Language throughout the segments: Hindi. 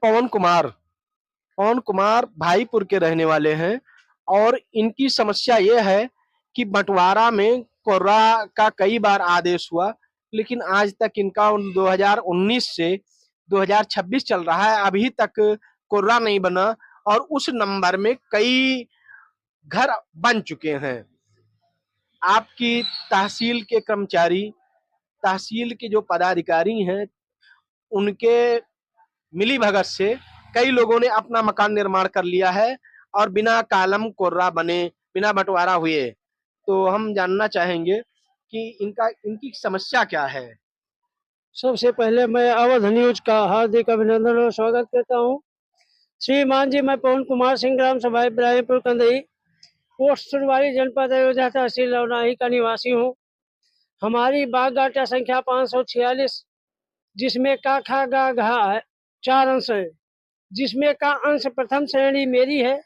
पवन कुमार भाईपुर के रहने वाले हैं और इनकी समस्या ये है कि बंटवारा में कोर्रा का कई बार आदेश हुआ, लेकिन आज तक इनका 2019 से 2026 चल रहा है, अभी तक कोर्रा नहीं बना और उस नंबर में कई घर बन चुके हैं। आपकी तहसील के कर्मचारी, तहसील के जो पदाधिकारी हैं, उनके मिलीभगत से कई लोगों ने अपना मकान निर्माण कर लिया है और बिना कालम कोर्रा बने, बिना बंटवारा हुए। तो हम जानना चाहेंगे कि इनकी समस्या क्या है। सबसे पहले मैं अवध न्यूज का हार्दिक अभिनंदन और स्वागत करता हूं। श्रीमान जी, मैं पवन कुमार सिंह, ग्राम सभा इब्राहिमपुर कंदई, पोस्ट सुनवारी, जनपद अयोध्या, तहसील लवनाही का निवासी हूं। हमारी बाग गाटा संख्या 546, जिसमें का खा गा घा है 4 अंश है, जिसमें का अंश प्रथम श्रेणी मेरी है,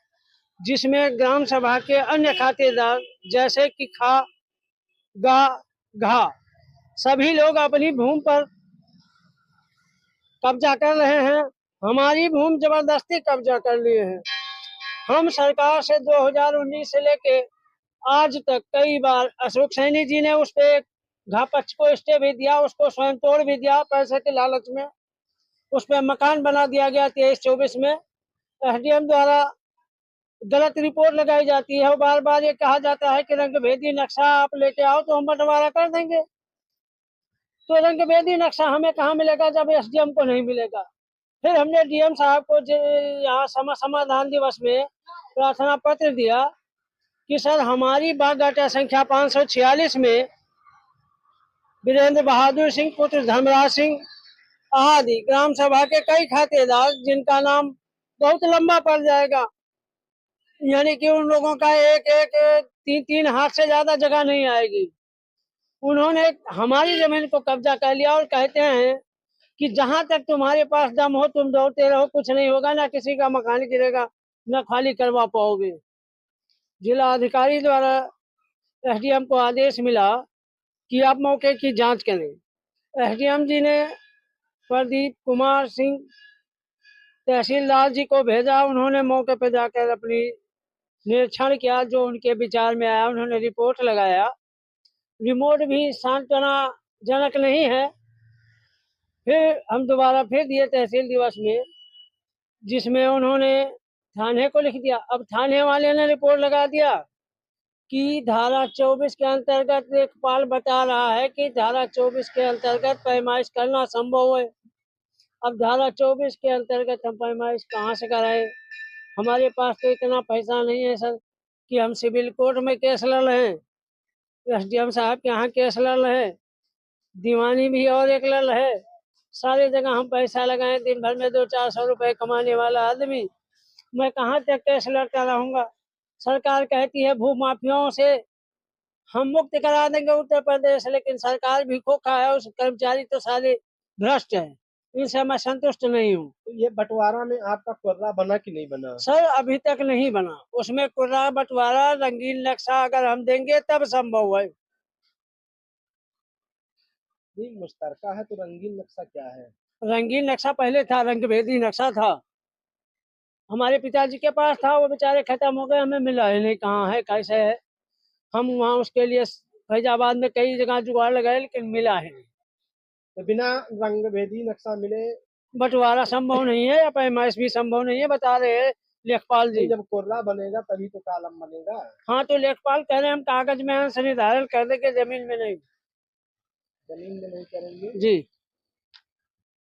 जिसमें ग्राम सभा के अन्य खातेदार जैसे कि खा गा घा सभी लोग अपनी भूमि पर कब्जा कर रहे हैं। हमारी भूमि जबरदस्ती कब्जा कर लिए हैं। हम सरकार से 2019 से लेके आज तक कई बार अशोक सैनी जी ने उस पे घा पक्ष को स्टे भी दिया, उसको स्वयं तोड़ भी दिया पैसे के लालच में। उस पे मकान बना दिया गया 23-24 में। एसडीएम द्वारा गलत रिपोर्ट लगाई जाती है और बार बार ये कहा जाता है कि रंगभेदी नक्शा आप लेके आओ तो हम बंटवारा कर देंगे। तो रंगभेदी नक्शा हमें कहाँ मिलेगा जब एसडीएम को नहीं मिलेगा। फिर हमने डीएम साहब को यहाँ समाधान दिवस में प्रार्थना पत्र दिया कि सर, हमारी बाग गाटा संख्या 546 में वीरेंद्र बहादुर सिंह पुत्र धर्मराज सिंह आदि ग्राम सभा के कई खातेदार, जिनका नाम बहुत लंबा पड़ जाएगा, यानी कि उन लोगों का एक एक 3-3 हाथ से ज्यादा जगह नहीं आएगी। उन्होंने हमारी जमीन को कब्जा कर लिया और कहते हैं कि जहां तक तुम्हारे पास दम हो तुम दौड़ते रहो, कुछ नहीं होगा, ना किसी का मकान गिरेगा, न खाली करवा पाओगे। जिला अधिकारी द्वारा एसडीएम को आदेश मिला कि आप मौके की जांच करें। एसडीएम जी ने प्रदीप कुमार सिंह तहसीलदार जी को भेजा। उन्होंने मौके पर जाकर अपनी निरीक्षण किया, जो उनके विचार में आया उन्होंने रिपोर्ट लगाया। रिपोर्ट भी सांत्वनाजनक नहीं है। फिर हम दोबारा फिर दिए तहसील दिवस में, जिसमें उन्होंने थाने को लिख दिया। अब थाने वाले ने रिपोर्ट लगा दिया कि धारा 24 के अंतर्गत लेखपाल बता रहा है कि धारा 24 के अंतर्गत पैमाइश करना संभव है। अब धारा 24 के अंतर्गत हम पैमाइश कहाँ से कराएं? हमारे पास तो इतना पैसा नहीं है सर कि हम सिविल कोर्ट में केस लड़ रहे हैं, एसडीएम साहब के यहाँ केस लड़ रहे हैं, दीवानी भी और एक लड़ रहे हैं। सारी जगह हम पैसा लगाए, दिन भर में 200-400 रुपए कमाने वाला आदमी, मैं कहाँ तक केस लड़ता रहूंगा। सरकार कहती है भू माफियाओं से हम मुक्त करा देंगे उत्तर प्रदेश, लेकिन सरकार भी खोखा है, उस कर्मचारी तो सारे भ्रष्ट है। इनसे मैं संतुष्ट नहीं हूँ। तो ये बंटवारा में आपका कोर्रा बना कि नहीं बना? सर, अभी तक नहीं बना। उसमें कोर्रा बंटवारा रंगीन नक्शा अगर हम देंगे तब संभव है। मुश्तरका है तो रंगीन नक्शा क्या है? रंगीन नक्शा पहले था, रंगभेदी नक्शा था, हमारे पिताजी के पास था, वो बेचारे खत्म हो गए, हमें मिला ही नहीं कहाँ है कैसे है। हम वहाँ उसके लिए फैजाबाद में कई जगह जुगाड़ लगाए, लेकिन मिला है नहीं। तो बिना रंगभेदी नक्शा मिले बंटवारा संभव नहीं है, या पैमाइश भी संभव नहीं है, बता रहे हैं लेखपाल जी। जब कोर्रा बनेगा तभी तो कालम बनेगा। हाँ, तो लेखपाल कह रहे हैं हम कागज में अंश निर्धारण कर देंगे, जमीन में नहीं। जमीन में नहीं करेंगे जी।